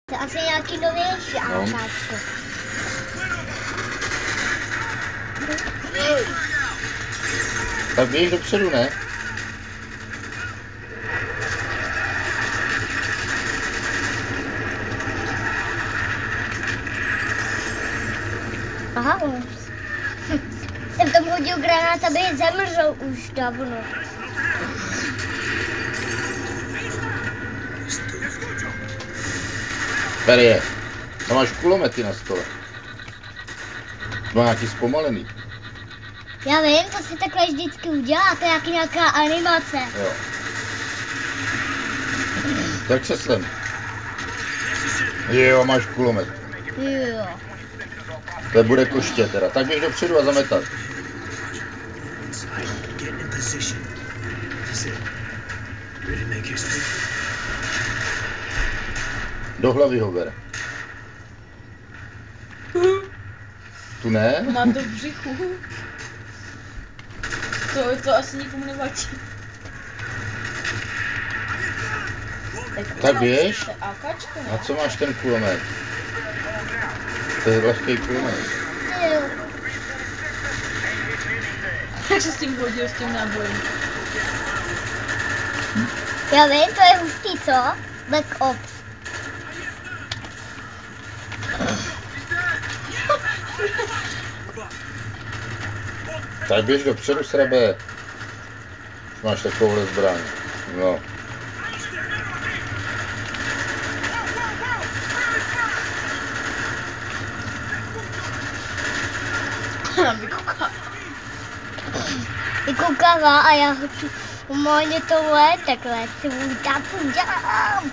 To asi nějaký novější AKčko. Tak běž dopředu, ne? Aha, jsem tam hodil granát, aby zemřel už dávno. Tady je. Tam máš kulomety na stole. Má nějaký zpomalený. Já vím, to si takhle vždycky udělá, to je jak nějaká animace. Jo. Tak se sem. Jo, máš kulomet. Jo. To bude koště teda. Tak běž dopředu a zametat. Do hlavy ho bere. Tu ne? Mám to v břichu. To asi nikomu nevadí. Tak běž. To je AKčko, Na co máš ten kulomet? To je lehký kulomet. Jo. Jak se s tím hodil, s tím nábojem? Já vím, to je hustý, co? Black Ops. Tak běž dopředu, srabe. Už máš takovouhle zbraň. No. Vykoukává a já normálně tohle takhle si mu dám.